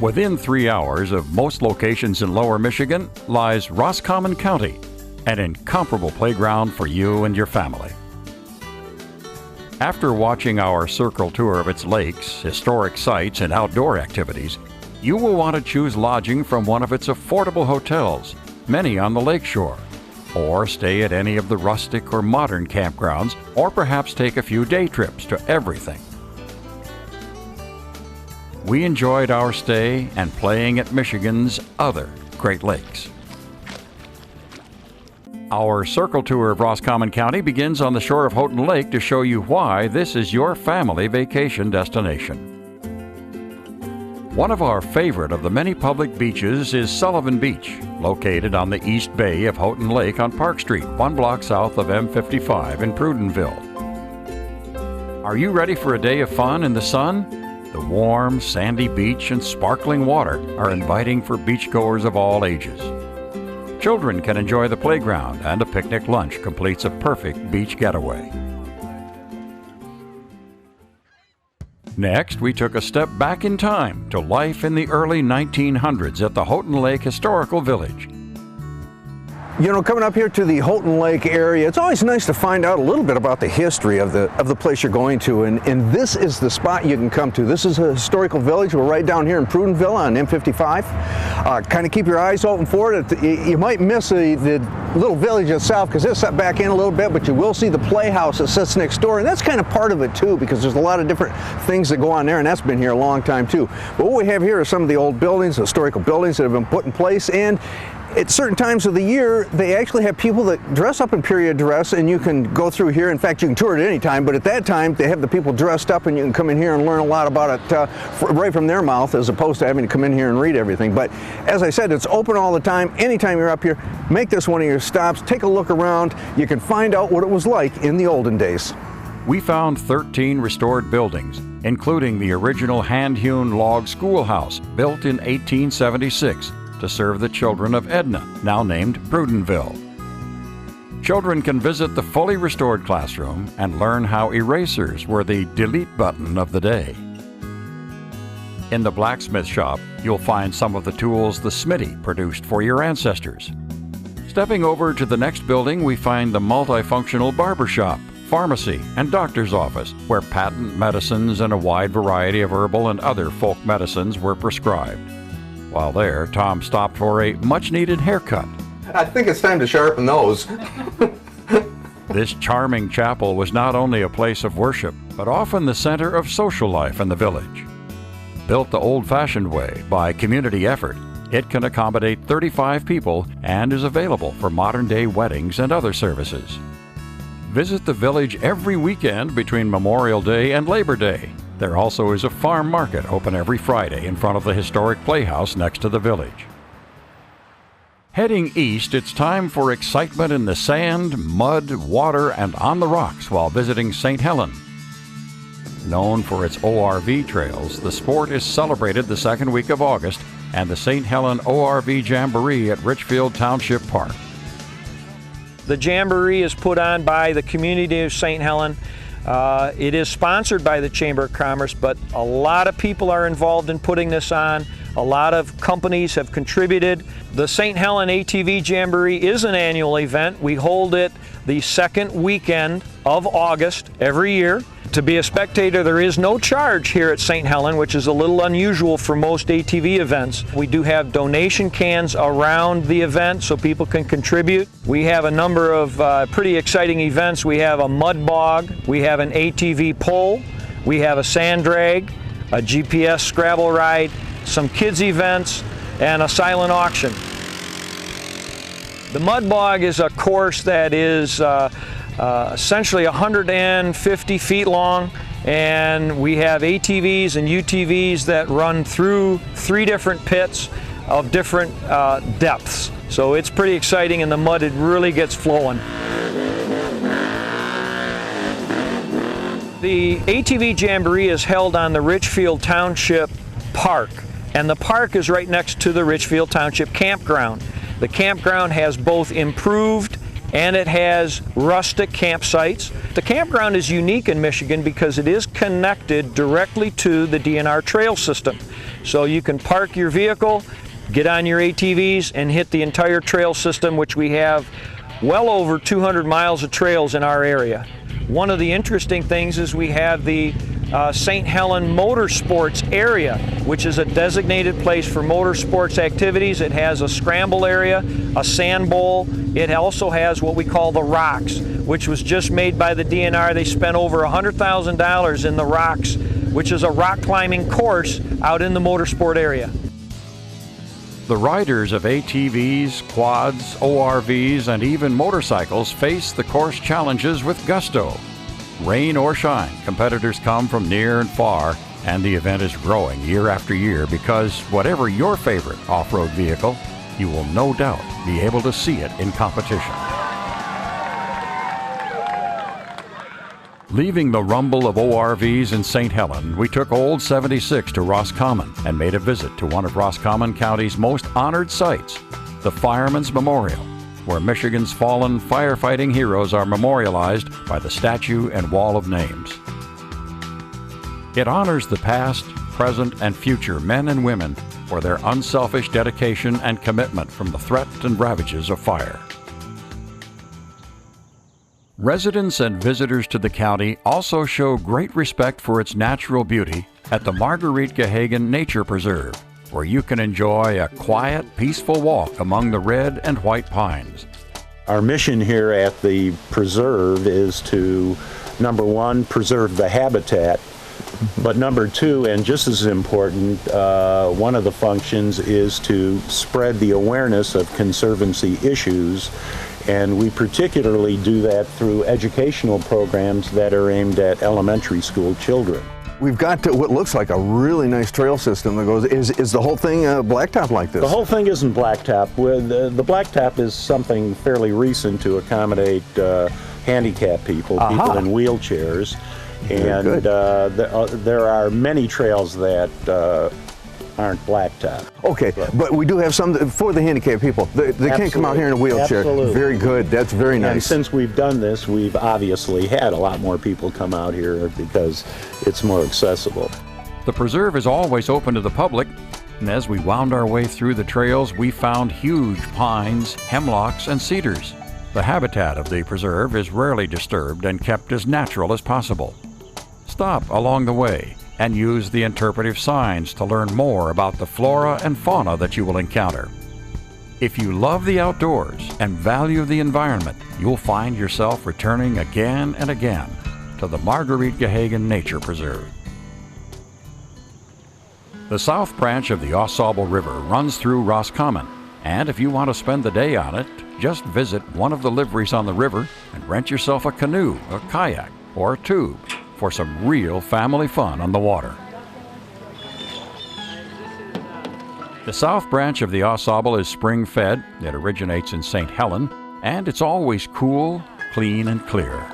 Within 3 hours of most locations in Lower Michigan lies Roscommon County, an incomparable playground for you and your family. After watching our circle tour of its lakes, historic sites, and outdoor activities, you will want to choose lodging from one of its affordable hotels, many on the lakeshore, or stay at any of the rustic or modern campgrounds, or perhaps take a few day trips to everything. We enjoyed our stay and playing at Michigan's other Great Lakes. Our circle tour of Roscommon County begins on the shore of Houghton Lake to show you why this is your family vacation destination. One of our favorite of the many public beaches is Sullivan Beach, located on the east bay of Houghton Lake on Park Street, 1 block south of M55 in Prudenville. Are you ready for a day of fun in the sun? The warm, sandy beach and sparkling water are inviting for beachgoers of all ages. Children can enjoy the playground, and a picnic lunch completes a perfect beach getaway. Next, we took a step back in time to life in the early 1900s at the Houghton Lake Historical Village. You know, coming up here to the Houghton Lake area, it's always nice to find out a little bit about the history of the place you're going to, and this is the spot you can come to. This is a historical village. We're right down here in Prudenville on M55. Kind of keep your eyes open for it. You might miss the little village itself because it's set back in a little bit, but you will see the playhouse that sits next door, and that's kind of part of it too, because there's a lot of different things that go on there, and that's been here a long time too. But what we have here are some of the old buildings, historical buildings that have been put in place, and at certain times of the year, they actually have people that dress up in period dress, and you can go through here. In fact, you can tour it at any time, but at that time, they have the people dressed up, and you can come in here and learn a lot about it right from their mouth, as opposed to having to come in here and read everything. But as I said, it's open all the time. Anytime you're up here, make this one of your stops. Take a look around. You can find out what it was like in the olden days. We found 13 restored buildings, including the original hand-hewn log schoolhouse built in 1876. To serve the children of Edna, now named Prudenville. Children can visit the fully restored classroom and learn how erasers were the delete button of the day. In the blacksmith shop, you'll find some of the tools the smithy produced for your ancestors. Stepping over to the next building, we find the multifunctional barber shop, pharmacy, and doctor's office, where patent medicines and a wide variety of herbal and other folk medicines were prescribed. While there, Tom stopped for a much-needed haircut. I think it's time to sharpen those. This charming chapel was not only a place of worship, but often the center of social life in the village. Built the old-fashioned way by community effort, it can accommodate 35 people and is available for modern-day weddings and other services. Visit the village every weekend between Memorial Day and Labor Day. There also is a farm market open every Friday in front of the historic playhouse next to the village. Heading east, it's time for excitement in the sand, mud, water, and on the rocks while visiting St. Helen. Known for its ORV trails, the sport is celebrated the second week of August and the St. Helen ORV Jamboree at Richfield Township Park. The Jamboree is put on by the community of St. Helen. It is sponsored by the Chamber of Commerce, but a lot of people are involved in putting this on. A lot of companies have contributed. The St. Helen ATV Jamboree is an annual event. We hold it the second weekend of August every year. To be a spectator, there is no charge here at St. Helen, which is a little unusual for most ATV events. We do have donation cans around the event so people can contribute. We have a number of pretty exciting events. We have a mud bog, we have an ATV pull, we have a sand drag, a GPS Scrabble ride, some kids events, and a silent auction. The mud bog is a course that is essentially 150 feet long, and we have ATVs and UTVs that run through 3 different pits of different depths. So it's pretty exciting, and the mud, it really gets flowing. The ATV Jamboree is held on the Richfield Township Park, and the park is right next to the Richfield Township Campground. The campground has both improved and it has rustic campsites. The campground is unique in Michigan because it is connected directly to the DNR trail system. So you can park your vehicle, get on your ATVs, and hit the entire trail system, which we have well over 200 miles of trails in our area. One of the interesting things is we have the St. Helen Motorsports area, which is a designated place for motorsports activities. It has a scramble area, a sand bowl. It also has what we call the Rocks, which was just made by the DNR. They spent over $100,000 in the Rocks, which is a rock climbing course out in the motorsport area. The riders of ATVs, quads, ORVs, and even motorcycles face the course challenges with gusto. Rain or shine, competitors come from near and far, and the event is growing year after year because whatever your favorite off-road vehicle, you will no doubt be able to see it in competition. Leaving the rumble of ORVs in St. Helen, we took Old 76 to Roscommon and made a visit to one of Roscommon County's most honored sites, the Fireman's Memorial, where Michigan's fallen firefighting heroes are memorialized by the statue and wall of names. It honors the past, present, and future men and women for their unselfish dedication and commitment from the threat and ravages of fire. Residents and visitors to the county also show great respect for its natural beauty at the Marguerite Gehagen Nature Preserve, where you can enjoy a quiet, peaceful walk among the red and white pines. Our mission here at the preserve is to, number one, preserve the habitat, but number two, and just as important, one of the functions is to spread the awareness of conservancy issues, and we particularly do that through educational programs that are aimed at elementary school children. We've got what looks like a really nice trail system that goes, is the whole thing blacktop like this? The whole thing isn't blacktop. The blacktop is something fairly recent to accommodate handicapped people, people in wheelchairs. And there are many trails that aren't blacktop. Okay, but we do have some for the handicapped people. They can't come out here in a wheelchair. Absolutely. Very good. That's very nice. And since we've done this, we've obviously had a lot more people come out here because it's more accessible. The preserve is always open to the public, and as we wound our way through the trails, we found huge pines, hemlocks, and cedars. The habitat of the preserve is rarely disturbed and kept as natural as possible. Stop along the way and use the interpretive signs to learn more about the flora and fauna that you will encounter. If you love the outdoors and value the environment, you'll find yourself returning again and again to the Marguerite Gehagen Nature Preserve. The south branch of the Ausable River runs through Roscommon, and if you want to spend the day on it, just visit one of the liveries on the river and rent yourself a canoe, a kayak, or a tube for some real family fun on the water. The south branch of the Ausable is spring-fed. It originates in St. Helen, and it's always cool, clean, and clear.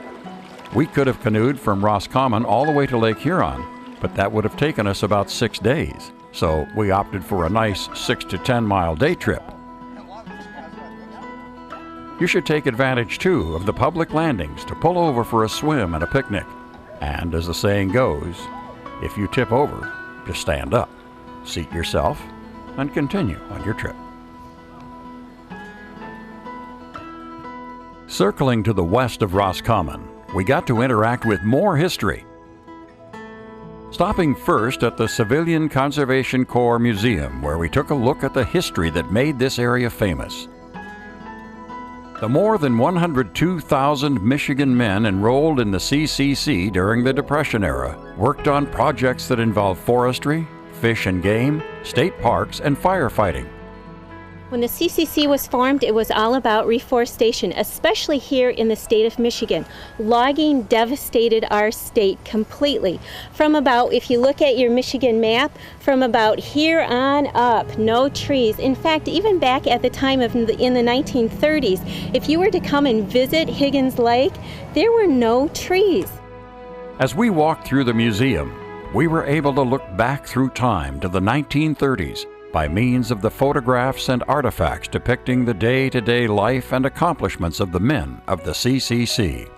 We could have canoed from Roscommon all the way to Lake Huron, but that would have taken us about 6 days, so we opted for a nice 6 to 10 mile day trip. You should take advantage, too, of the public landings to pull over for a swim and a picnic. And as the saying goes, if you tip over, just stand up, seat yourself, and continue on your trip. Circling to the west of Roscommon, we got to interact with more history. Stopping first at the Civilian Conservation Corps Museum, where we took a look at the history that made this area famous. The more than 102,000 Michigan men enrolled in the CCC during the Depression era worked on projects that involved forestry, fish and game, state parks, and firefighting. When the CCC was formed, it was all about reforestation, especially here in the state of Michigan. Logging devastated our state completely. From about, if you look at your Michigan map, from about here on up, no trees. In fact, even back at the time in the 1930s, if you were to come and visit Higgins Lake, there were no trees. As we walked through the museum, we were able to look back through time to the 1930s by means of the photographs and artifacts depicting the day-to-day life and accomplishments of the men of the CCC.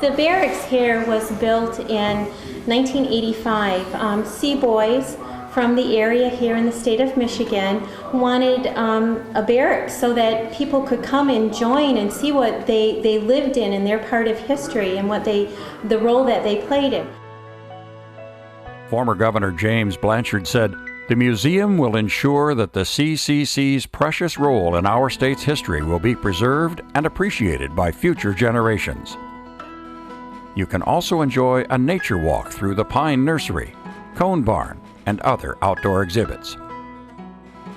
The barracks here was built in 1985. Seaboys from the area here in the state of Michigan wanted a barracks so that people could come and join and see what they lived in and their part of history and the role that they played in. Former Governor James Blanchard said, "The museum will ensure that the CCC's precious role in our state's history will be preserved and appreciated by future generations." You can also enjoy a nature walk through the Pine Nursery, Cone Barn, and other outdoor exhibits.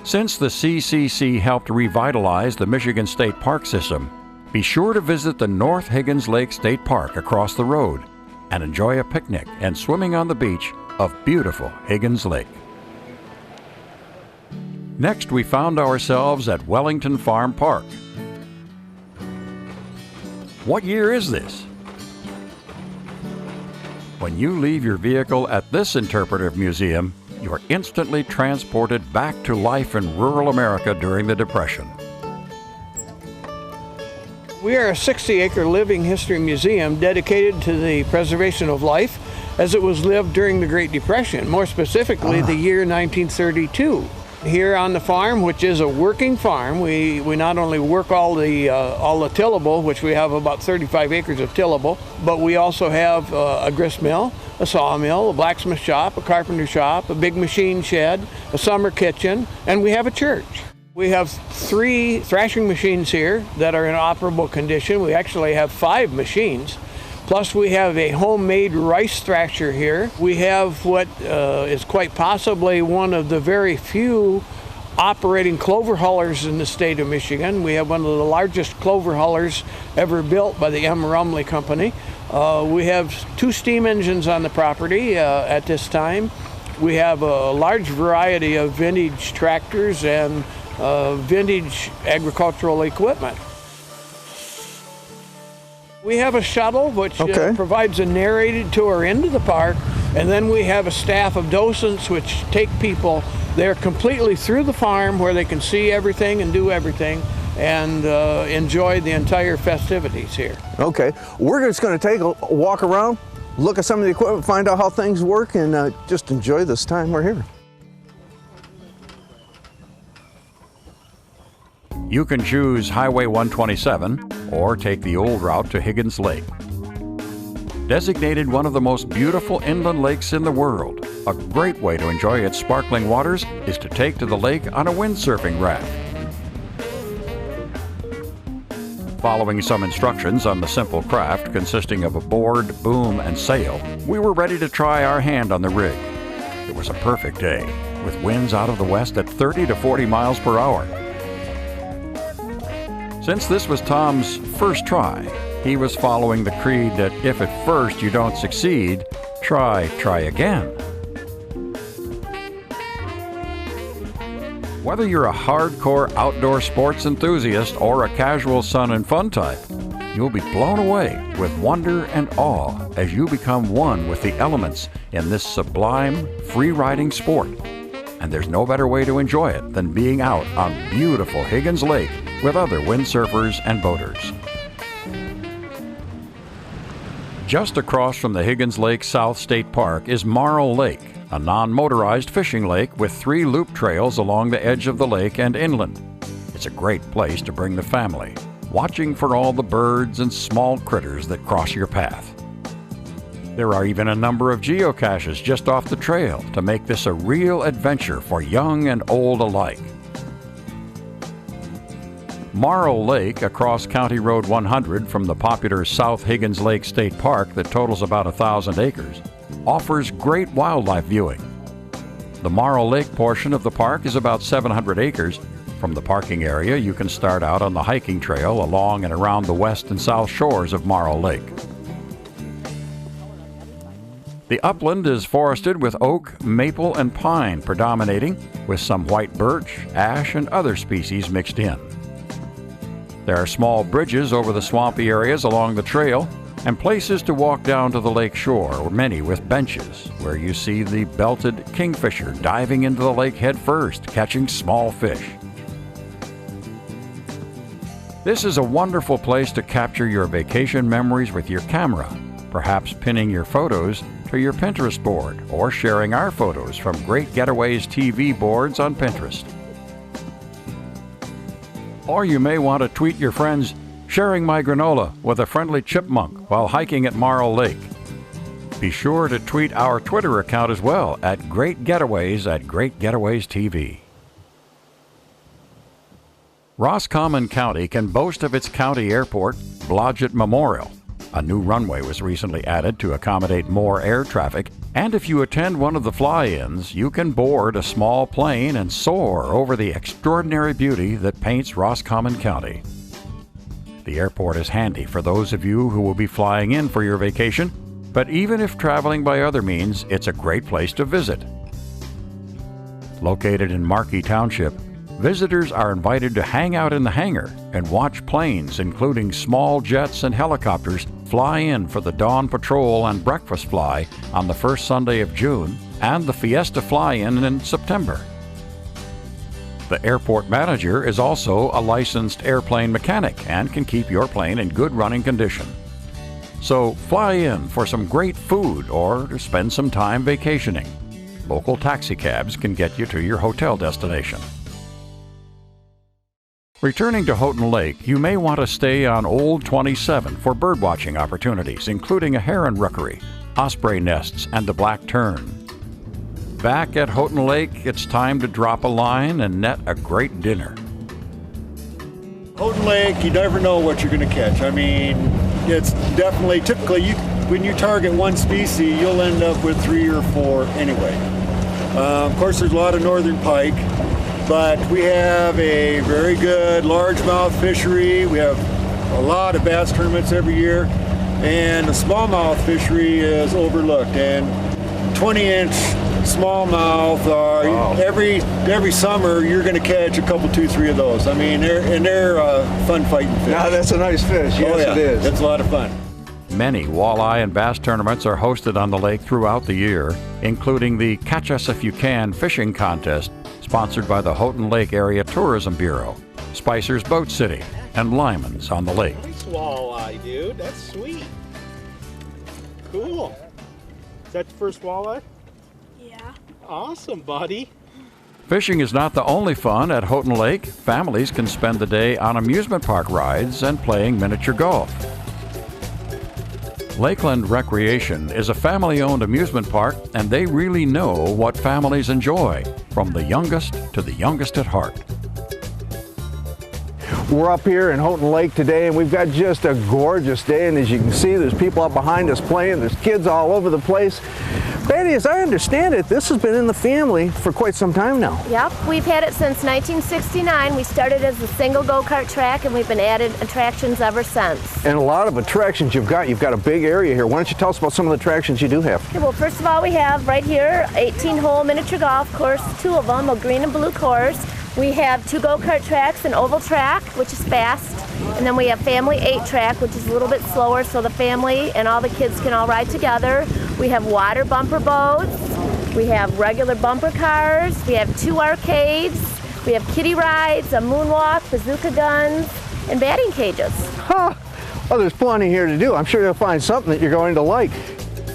Since the CCC helped revitalize the Michigan State Park system, be sure to visit the North Higgins Lake State Park across the road and enjoy a picnic and swimming on the beach of beautiful Higgins Lake. Next, we found ourselves at Wellington Farm Park. What year is this? When you leave your vehicle at this interpretive museum, you're instantly transported back to life in rural America during the Depression. We are a 60-acre living history museum dedicated to the preservation of life as it was lived during the Great Depression, more specifically the year 1932. Here on the farm, which is a working farm, we not only work all the tillable, which we have about 35 acres of tillable, but we also have a grist mill, a sawmill, a blacksmith shop, a carpenter shop, a big machine shed, a summer kitchen, and we have a church. We have 3 thrashing machines here that are in operable condition. We actually have 5 machines. Plus we have a homemade rice thrasher here. We have what is quite possibly one of the very few operating clover hullers in the state of Michigan. We have one of the largest clover hullers ever built by the M. Rumley Company. We have 2 steam engines on the property at this time. We have a large variety of vintage tractors and vintage agricultural equipment. We have a shuttle which provides a narrated tour into the park, and then we have a staff of docents which take people there completely through the farm where they can see everything and do everything and enjoy the entire festivities here. Okay, we're just going to take a walk around, look at some of the equipment, find out how things work, and just enjoy this time we're here. You can choose Highway 127 or take the old route to Higgins Lake. Designated one of the most beautiful inland lakes in the world, a great way to enjoy its sparkling waters is to take to the lake on a windsurfing raft. Following some instructions on the simple craft consisting of a board, boom, and sail, we were ready to try our hand on the rig. It was a perfect day, with winds out of the west at 30 to 40 miles per hour. Since this was Tom's first try, he was following the creed that if at first you don't succeed, try again. Whether you're a hardcore outdoor sports enthusiast or a casual sun and fun type, you'll be blown away with wonder and awe as you become one with the elements in this sublime, free-riding sport. And there's no better way to enjoy it than being out on beautiful Higgins Lake with other windsurfers and boaters. Just across from the Higgins Lake South State Park is Marl Lake, a non-motorized fishing lake with 3 loop trails along the edge of the lake and inland. It's a great place to bring the family, watching for all the birds and small critters that cross your path. There are even a number of geocaches just off the trail to make this a real adventure for young and old alike. Marl Lake, across County Road 100 from the popular South Higgins Lake State Park that totals about 1,000 acres, offers great wildlife viewing. The Marl Lake portion of the park is about 700 acres, From the parking area, you can start out on the hiking trail along and around the west and south shores of Marl Lake. The upland is forested with oak, maple, and pine predominating, with some white birch, ash, and other species mixed in. There are small bridges over the swampy areas along the trail, and places to walk down to the lake shore, many with benches, where you see the belted kingfisher diving into the lake head first, catching small fish. This is a wonderful place to capture your vacation memories with your camera, perhaps pinning your photos to your Pinterest board or sharing our photos from Great Getaways TV boards on Pinterest. Or you may want to tweet your friends, "Sharing my granola with a friendly chipmunk while hiking at Marl Lake." Be sure to tweet our Twitter account as well at Great Getaways TV. Roscommon County can boast of its county airport, Blodgett Memorial. A new runway was recently added to accommodate more air traffic, and if you attend one of the fly-ins, you can board a small plane and soar over the extraordinary beauty that paints Roscommon County. The airport is handy for those of you who will be flying in for your vacation, but even if traveling by other means, it's a great place to visit. Located in Markey Township, visitors are invited to hang out in the hangar and watch planes, including small jets and helicopters, fly in for the dawn patrol and breakfast fly on the first Sunday of June and the Fiesta fly-in in September. The airport manager is also a licensed airplane mechanic and can keep your plane in good running condition. So fly in for some great food or to spend some time vacationing. Local taxi cabs can get you to your hotel destination. Returning to Houghton Lake, you may want to stay on Old 27 for birdwatching opportunities, including a heron rookery, osprey nests, and the black tern. Back at Houghton Lake, it's time to drop a line and net a great dinner. Houghton Lake, you never know what you're going to catch. I mean, it's definitely, typically, when you target one species, you'll end up with 3 or 4 anyway. Of course, there's a lot of northern pike, but we have a very good largemouth fishery. We have a lot of bass tournaments every year, and the smallmouth fishery is overlooked. And 20-inch smallmouth are every summer you're going to catch a couple, 2, 3 of those. I mean, they're fun fighting fish. Now that's a nice fish. Yes, oh, yeah. It is. It's a lot of fun. Many walleye and bass tournaments are hosted on the lake throughout the year, including the Catch Us If You Can fishing contest, sponsored by the Houghton Lake Area Tourism Bureau, Spicer's Boat City, and Lyman's on the lake. Nice walleye, dude. That's sweet. Cool. Is that the first walleye? Yeah. Awesome, buddy. Fishing is not the only fun at Houghton Lake. Families can spend the day on amusement park rides and playing miniature golf. Lakeland Recreation is a family-owned amusement park, and they really know what families enjoy, from the youngest to the youngest at heart. We're up here in Houghton Lake today, and we've got just a gorgeous day, and as you can see, there's people up behind us playing, there's kids all over the place. Betty, as I understand it, this has been in the family for quite some time now. Yep, we've had it since 1969. We started as a single go-kart track, and we've been added attractions ever since. And a lot of attractions you've got a big area here. Why don't you tell us about some of the attractions you do have? Okay, well, first of all, we have right here 18-hole miniature golf course, 2 of them, a green and blue course. We have 2 go-kart tracks, an oval track, which is fast, and then we have family 8 track, which is a little bit slower, so the family and all the kids can all ride together. We have water bumper boats, we have regular bumper cars, we have 2 arcades, we have kiddie rides, a moonwalk, bazooka guns, and batting cages. Huh. Well, there's plenty here to do. I'm sure you'll find something that you're going to like.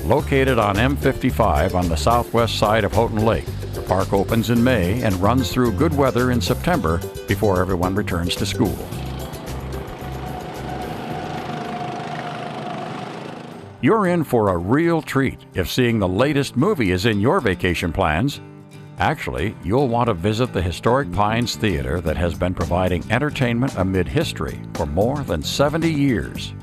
Located on M55 on the southwest side of Houghton Lake, the park opens in May and runs through good weather in September before everyone returns to school. You're in for a real treat if seeing the latest movie is in your vacation plans. Actually, you'll want to visit the historic Pines Theater that has been providing entertainment amid history for more than 70 years.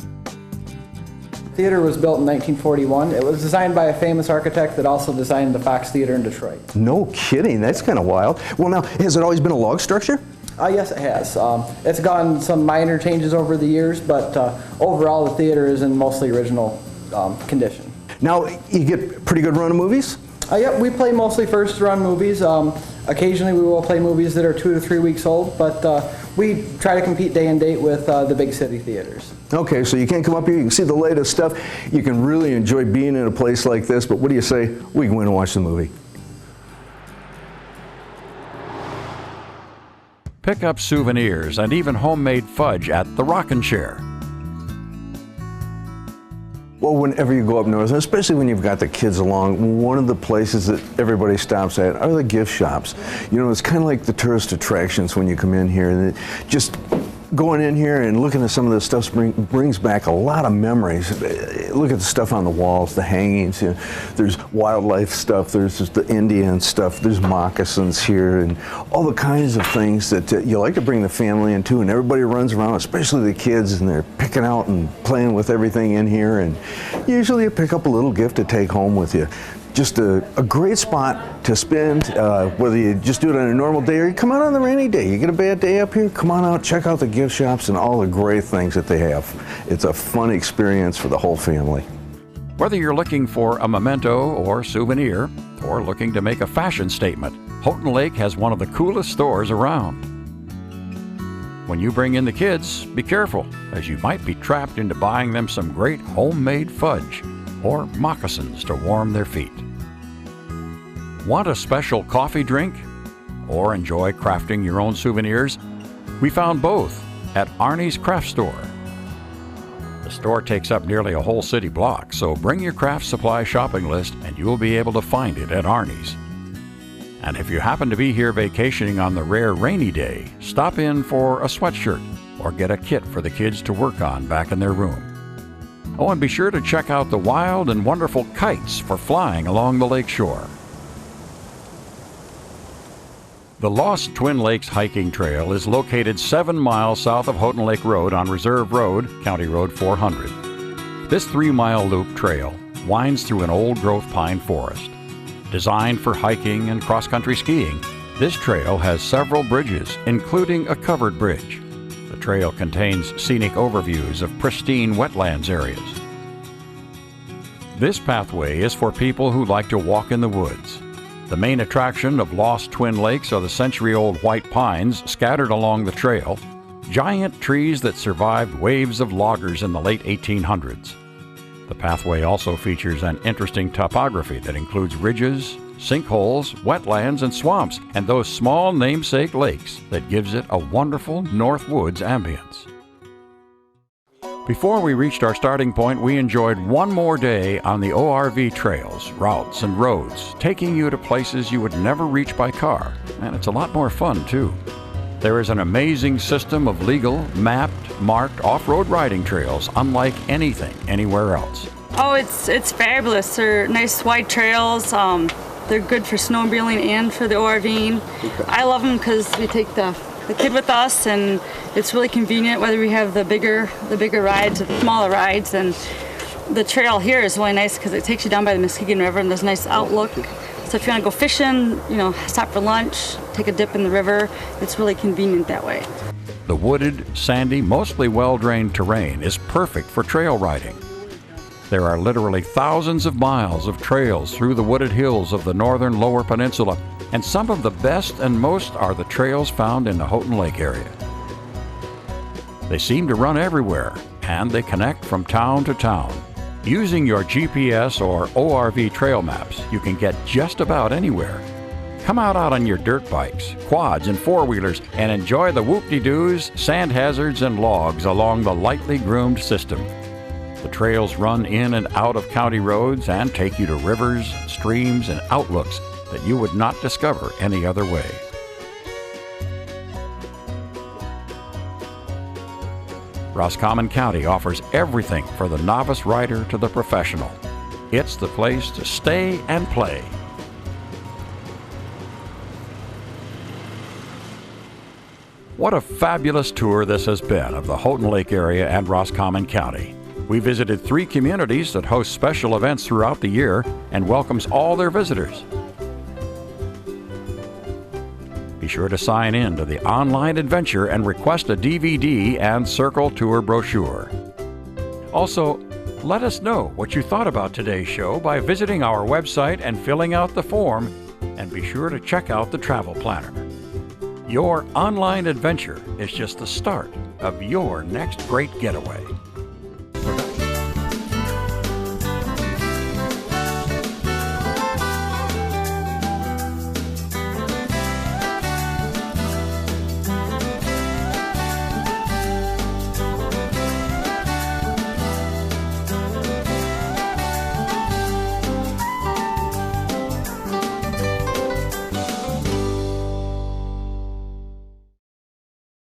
The theater was built in 1941. It was designed by a famous architect that also designed the Fox Theater in Detroit. No kidding, that's kind of wild. Well, now, has it always been a log structure? Yes, it has. It's gotten some minor changes over the years, but overall the theater is in mostly original condition. Now, you get pretty good run of movies? Yep, we play mostly first-run movies. Occasionally we will play movies that are 2 to 3 weeks old, but we try to compete day and date with the big city theaters. Okay, so you can't come up here, you can see the latest stuff. You can really enjoy being in a place like this, but what do you say? We can go in and watch the movie. Pick up souvenirs and even homemade fudge at the Rockin' Chair. Well, whenever you go up north, especially when you've got the kids along, one of the places that everybody stops at are the gift shops. You know, it's kind of like the tourist attractions when you come in here. And just going in here and looking at some of this stuff brings back a lot of memories. Look at the stuff on the walls, the hangings. You know, there's wildlife stuff, there's just the Indian stuff, there's moccasins here, and all the kinds of things that you like to bring the family into, and everybody runs around, especially the kids, and they're picking out and playing with everything in here, and usually you pick up a little gift to take home with you. Just a great spot to spend, whether you just do it on a normal day or you come out on the rainy day. You get a bad day up here, come on out, check out the gift shops and all the great things that they have. It's a fun experience for the whole family. Whether you're looking for a memento or souvenir, or looking to make a fashion statement, Houghton Lake has one of the coolest stores around. When you bring in the kids, be careful, as you might be trapped into buying them some great homemade fudge or moccasins to warm their feet. Want a special coffee drink? Or enjoy crafting your own souvenirs? We found both at Arnie's Craft Store. The store takes up nearly a whole city block, so bring your craft supply shopping list and you'll be able to find it at Arnie's. And if you happen to be here vacationing on the rare rainy day, stop in for a sweatshirt or get a kit for the kids to work on back in their room. Oh, and be sure to check out the wild and wonderful kites for flying along the lake shore. The Lost Twin Lakes Hiking Trail is located 7 miles south of Houghton Lake Road on Reserve Road, County Road 400. This 3-mile loop trail winds through an old-growth pine forest. Designed for hiking and cross-country skiing, this trail has several bridges, including a covered bridge. The trail contains scenic overviews of pristine wetlands areas. This pathway is for people who like to walk in the woods. The main attraction of Lost Twin Lakes are the century-old white pines scattered along the trail, giant trees that survived waves of loggers in the late 1800s. The pathway also features an interesting topography that includes ridges, sinkholes, wetlands, and swamps, and those small namesake lakes that gives it a wonderful North Woods ambience. Before we reached our starting point, we enjoyed one more day on the ORV trails, routes, and roads, taking you to places you would never reach by car, and it's a lot more fun, too. There is an amazing system of legal, mapped, marked off-road riding trails, unlike anything anywhere else. Oh, it's fabulous. They're nice wide trails. They're good for snowmobiling and for the ORVing. Okay. I love them because we take the kid with us, and it's really convenient whether we have the bigger rides or the smaller rides. And the trail here is really nice because it takes you down by the Muskegon River, and there's a nice outlook. So if you want to go fishing, stop for lunch, take a dip in the river, it's really convenient that way. The wooded, sandy, mostly well-drained terrain is perfect for trail riding. There are literally thousands of miles of trails through the wooded hills of the northern Lower Peninsula, and some of the best and most are the trails found in the Houghton Lake area. They seem to run everywhere, and they connect from town to town. Using your GPS or ORV trail maps, you can get just about anywhere. Come out on your dirt bikes, quads, and four-wheelers and enjoy the whoop-de-doos, sand hazards, and logs along the lightly groomed system. The trails run in and out of county roads and take you to rivers, streams, and outlooks that you would not discover any other way. Roscommon County offers everything for the novice rider to the professional. It's the place to stay and play. What a fabulous tour this has been of the Houghton Lake area and Roscommon County. We visited 3 communities that host special events throughout the year and welcomes all their visitors. Be sure to sign in to the online adventure and request a DVD and Circle Tour brochure. Also, let us know what you thought about today's show by visiting our website and filling out the form, and be sure to check out the travel planner. Your online adventure is just the start of your next great getaway.